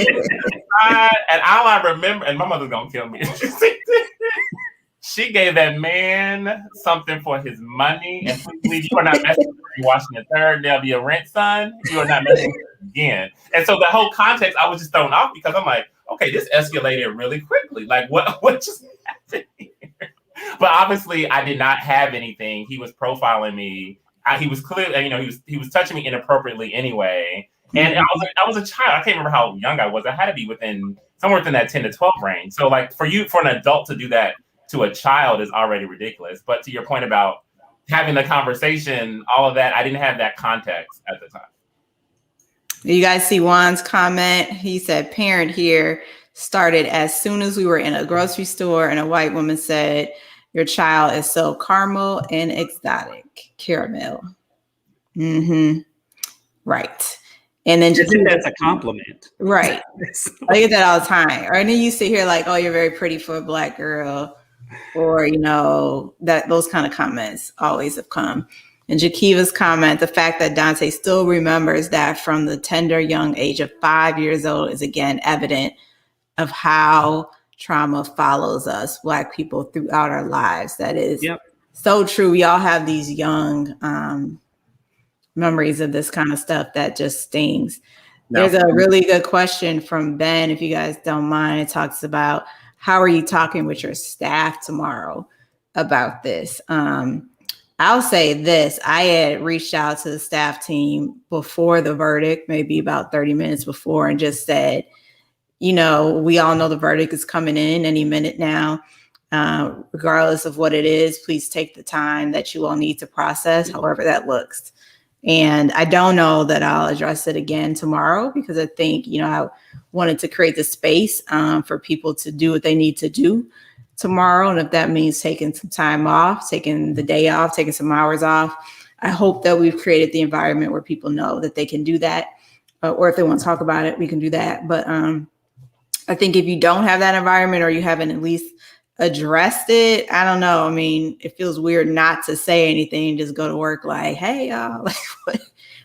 all I remember, and my mother's gonna kill me. She gave that man something for his money. And please, you are not messing with Washington 3rd. There'll be a rent, son. You are not messing with him again. And so the whole context, I was just thrown off, because I'm like, okay, this escalated really quickly. Like, what just happened here? But obviously, I did not have anything. He was profiling me. He was clearly, you know, he was touching me inappropriately anyway. And I was a child. I can't remember how young I was. I had to be somewhere within that 10 to 12 range. So, like, for an adult to do that to a child is already ridiculous. But to your point about having the conversation, all of that, I didn't have that context at the time. You guys see Juan's comment? He said, parent here started as soon as we were in a grocery store and a white woman said, your child is so caramel and exotic. Caramel. Mm-hmm. Right. And then I think that's a compliment. Right. I get that all the time. Or then you sit here like, oh, you're very pretty for a Black girl. Or, you know, that those kind of comments always have come. And Jakiva's comment, the fact that Daunté still remembers that from the tender young age of 5 years old is again evident of how trauma follows us, Black people, throughout our lives. That is so true. We all have these young memories of this kind of stuff that just stings. There's a really good question from Ben, if you guys don't mind. It talks about, how are you talking with your staff tomorrow about this? I'll say this. I had reached out to the staff team before the verdict, maybe about 30 minutes before, and just said, you know, we all know the verdict is coming in any minute now. Regardless of what it is, please take the time that you all need to process, however that looks. And I don't know that I'll address it again tomorrow, because I think, you know, I wanted to create the space for people to do what they need to do tomorrow. And if that means taking some time off, taking the day off, taking some hours off, I hope that we've created the environment where people know that they can do that. Or if they want to talk about it, we can do that. But I think if you don't have that environment, or you haven't at least addressed it, I don't know. I mean, it feels weird not to say anything, just go to work like, hey, y'all, like,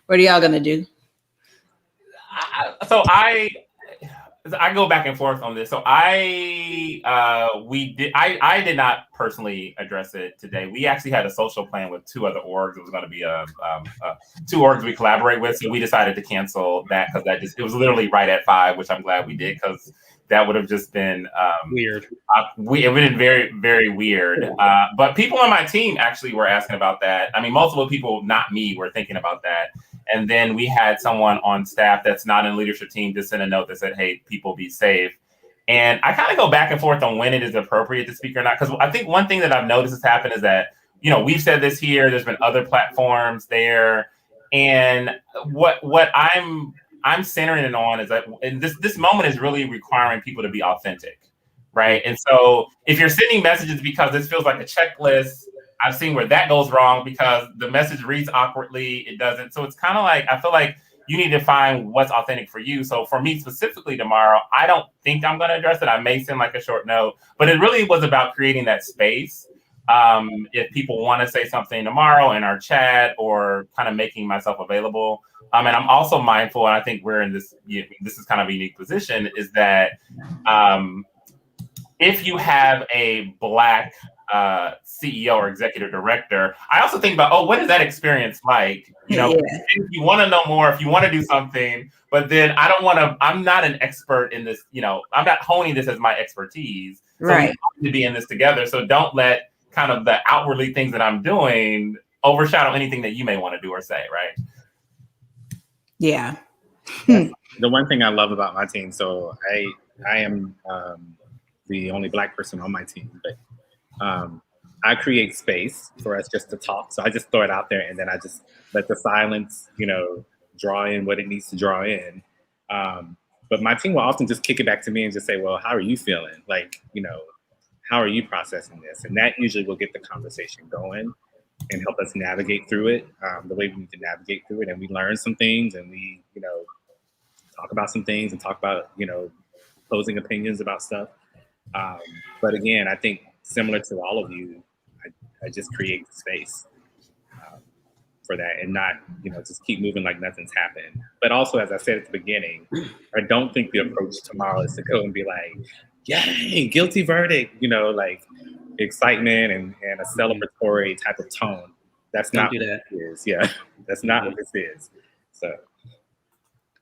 what are y'all going to do? I go back and forth on this. So I did not personally address it today. We actually had a social plan with 2 other orgs. It was going to be 2 orgs we collaborate with. So we decided to cancel that, because it was literally right at 5, which I'm glad we did, because that would have just been weird. It would have been very, very weird. But people on my team actually were asking about that. I mean, multiple people, not me, were thinking about that. And then we had someone on staff that's not in the leadership team just send a note that said, hey, people be safe. And I kind of go back and forth on when it is appropriate to speak or not. Because I think one thing that I've noticed has happened is that, you know, we've said this here, there's been other platforms there. And what I'm centering it on is that, and this moment is really requiring people to be authentic, right? And so if you're sending messages because this feels like a checklist, I've seen where that goes wrong because the message reads awkwardly, it doesn't. So it's kind of like, I feel like you need to find what's authentic for you. So for me specifically tomorrow, I don't think I'm going to address it. I may send like a short note, but it really was about creating that space. If people want to say something tomorrow in our chat, or kind of making myself available. And I'm also mindful, and I think we're in this is kind of a unique position, is that if you have a Black CEO or executive director, I also think about, what is that experience like? You know, if you want to know more, if you want to do something, but then I'm not an expert in this, you know, I'm not honing this as my expertise. So right. We need to be in this together. So don't let kind of the outwardly things that I'm doing overshadow anything that you may want to do or say, right? Yeah. The one thing I love about my team, so I am the only Black person on my team, but I create space for us just to talk. So I just throw it out there, and then I just let the silence, you know, draw in what it needs to draw in. But my team will often just kick it back to me and just say, well, how are you feeling? Like, you know, how are you processing this? And that usually will get the conversation going and help us navigate through it the way we need to navigate through it. And we learn some things, and we, you know, talk about some things and talk about, you know, opposing opinions about stuff. But again, I think similar to all of you, I just create space for that, and not, you know, just keep moving like nothing's happened. But also, as I said at the beginning, I don't think the approach tomorrow is to go and be like, yay, guilty verdict, you know, like excitement and a celebratory type of tone. That's not what this is. Yeah, that's not what this is. So.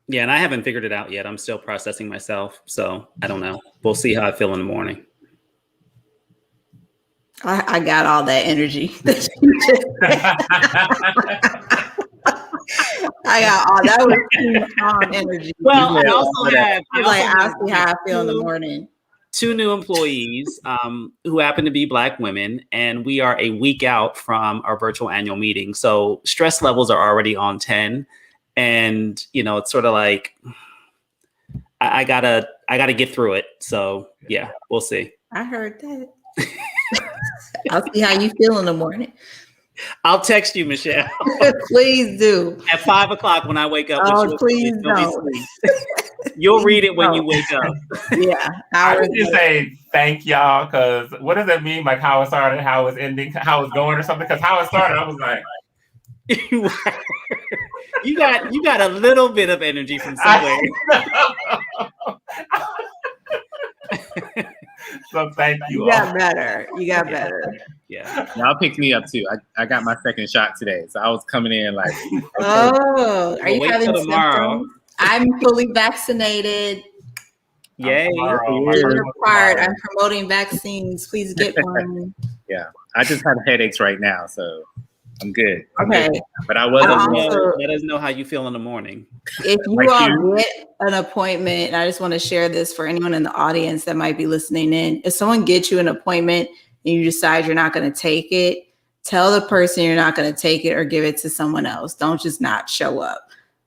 Yeah, and I haven't figured it out yet. I'm still processing myself. So I don't know. We'll see how I feel in the morning. I got all that energy. I got all that was energy. Well, I also have I'll see how I feel in the morning. 2 new employees who happen to be Black women, and we are a week out from our virtual annual meeting. So stress levels are already on 10, and it's sort of like I gotta get through it. So yeah, we'll see. I heard that. I'll see how you feel in the morning. I'll text you, Michelle. Please do. At 5 o'clock when I wake up. Oh, please don't. You'll read it when you wake up. Yeah. I would just say thank y'all, because what does that mean? Like how it started, how it's ending, how it's going or something? Because how it started, I was like... you got a little bit of energy from somewhere. So thank you. You got better. You got better. Yeah. Y'all picked me up too. I got my second shot today, so I was coming in like. Okay. Oh, are you wait having till tomorrow. symptoms? I'm fully vaccinated. Yay! I'm promoting vaccines. Please get one. Yeah, I just have headaches right now, so I'm good. Okay, but I wasn't. Let us know how you feel in the morning. If you all get an appointment, and I just want to share this for anyone in the audience that might be listening in. If someone gets you an appointment and you decide you're not going to take it, tell the person you're not going to take it or give it to someone else. Don't just not show up.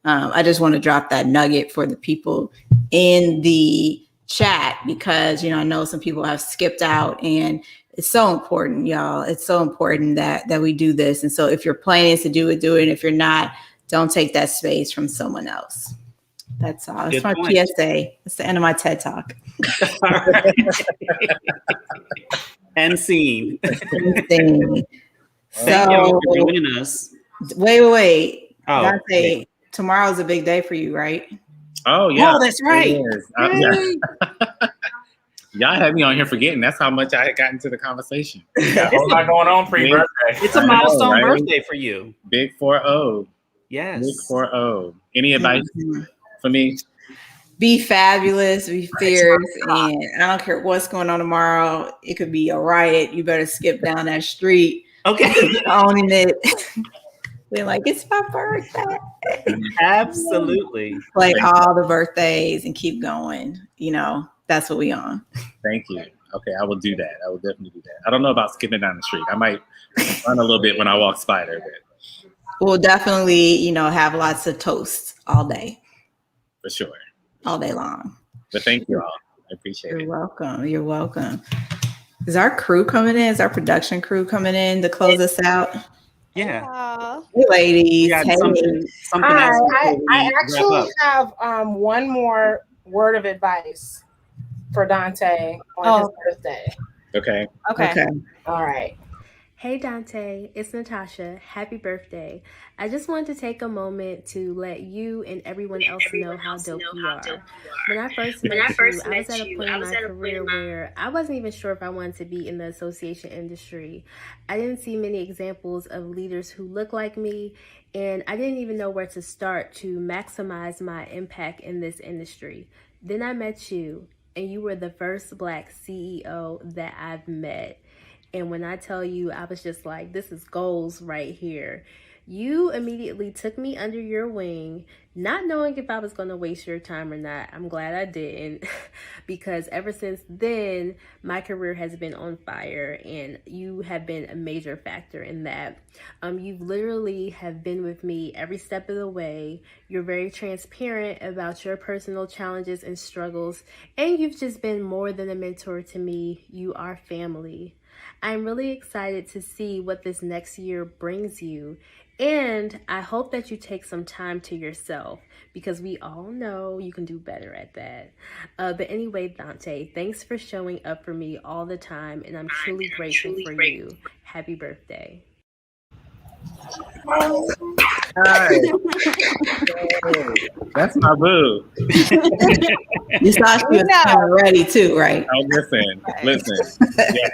I just want to drop that nugget for the people in the chat because, I know some people have skipped out, and it's so important, y'all. It's so important that we do this. And so if you're planning to do it, do it. And if you're not, don't take that space from someone else. That's all. It's my PSA. It's the end of my TED Talk. And scene. So, thank you for joining us. Wait. Oh, Daunté, tomorrow's a big day for you, right? Oh, yeah. Oh, that's right. Yeah. Y'all had me on here forgetting. That's how much I had gotten to the conversation. Got a whole lot going on pre-birthday. It's a milestone birthday for you. Big 4-0. Yes. Big 4-0. Any advice for me? Be fabulous, be fierce, and I don't care what's going on tomorrow. It could be a riot. You better skip down that street. Okay. Owning it. We're like, it's my birthday. Absolutely. Play all the birthdays and keep going. That's what we on. Thank you. Okay, I will do that. I will definitely do that. I don't know about skipping down the street. I might run a little bit when I walk Spider. But we'll definitely, have lots of toast all day. For sure. All day long. But thank you all. I appreciate it. You're welcome. You're welcome. Is our crew coming in? Is our production crew coming in to close us out? Yeah. Hey, ladies. Hey. Something Hi. I actually have one more word of advice for Daunté on his birthday. Okay. All right. Hey Daunté, it's Natasha. Happy birthday. I just wanted to take a moment to let you and everyone else know how dope you are. When I first met you, I was at a point in my career where I wasn't even sure if I wanted to be in the association industry. I didn't see many examples of leaders who look like me, and I didn't even know where to start to maximize my impact in this industry. Then I met you, and you were the first Black CEO that I've met. And when I tell you, I was just like, this is goals right here. You immediately took me under your wing, not knowing if I was going to waste your time or not. I'm glad I didn't, because ever since then, my career has been on fire, and you have been a major factor in that. You literally have been with me every step of the way. You're very transparent about your personal challenges and struggles, and you've just been more than a mentor to me. You are family. I'm really excited to see what this next year brings you. And I hope that you take some time to yourself, because we all know you can do better at that. But anyway, Daunté, thanks for showing up for me all the time. And I'm truly grateful for you. Happy birthday. That's my boo. You saw she was kind of ready too, right? Oh, listen. Yeah.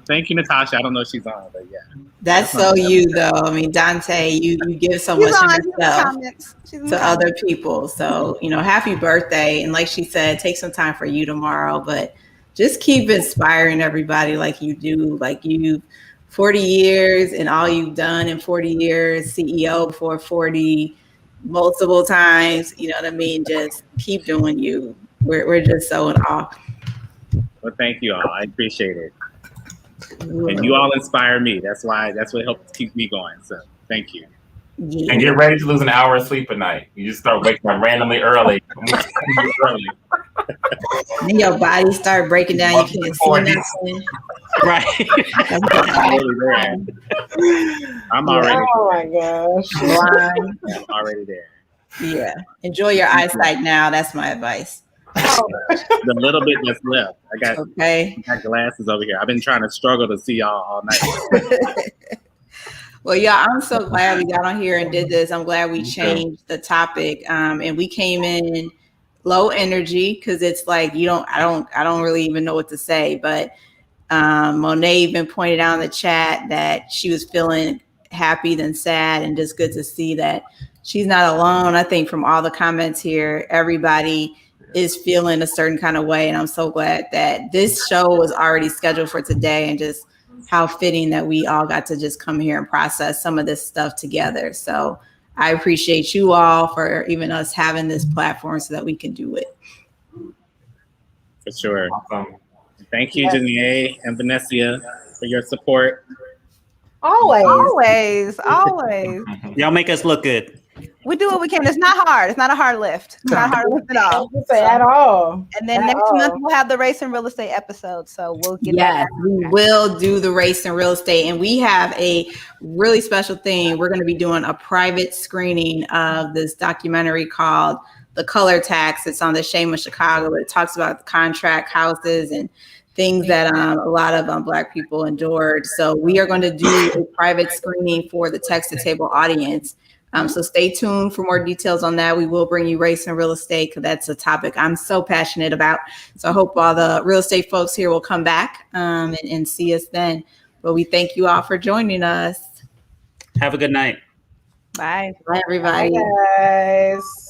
Thank you, Natasha. I don't know if she's on, but yeah. That's so you, though. I mean, Daunté, you give so much of yourself to other people. So, happy birthday. And like she said, take some time for you tomorrow, but just keep inspiring everybody like you do. Like you 40 years and all you've done in 40 years, CEO for 40 multiple times, you know what I mean? Just keep doing you. we're just so in awe. Well, thank you all. I appreciate it. And you all inspire me. That's what helps keep me going. So thank you. Yeah. And get ready to lose an hour of sleep a night. You just start waking up randomly early. Then your body start breaking down. You can't see nothing. Right. I'm already. Oh my gosh. Blind. I'm already there. Yeah. Enjoy your eyesight now. That's my advice. The little bit that's left. I got glasses over here. I've been trying to struggle to see y'all all night. Well, yeah, I'm so glad we got on here and did this. I'm glad we changed the topic. And we came in low energy because it's like I don't really even know what to say. But Monet even pointed out in the chat that she was feeling happy than sad, and just good to see that she's not alone. I think from all the comments here, everybody is feeling a certain kind of way. And I'm so glad that this show was already scheduled for today, and just how fitting that we all got to just come here and process some of this stuff together. So I appreciate you all for even us having this platform so that we can do it. For sure. Awesome. Thank you, Janae and Vanessa, for your support. Always. Y'all make us look good. We do what we can. It's not hard. It's not a hard lift. It's not a hard lift at all. At all. And then next month we'll have the race and real estate episode. So we'll get that. We will do the race and real estate. And we have a really special thing. We're going to be doing a private screening of this documentary called The Color Tax. It's on the Shame of Chicago. It talks about contract houses and things that a lot of Black people endured. So we are going to do a private screening for the Text to Table audience. So stay tuned for more details on that. We will bring you race and real estate because that's a topic I'm so passionate about. So I hope all the real estate folks here will come back and see us then. But we thank you all for joining us. Have a good night. Bye. Bye, everybody. Bye, guys.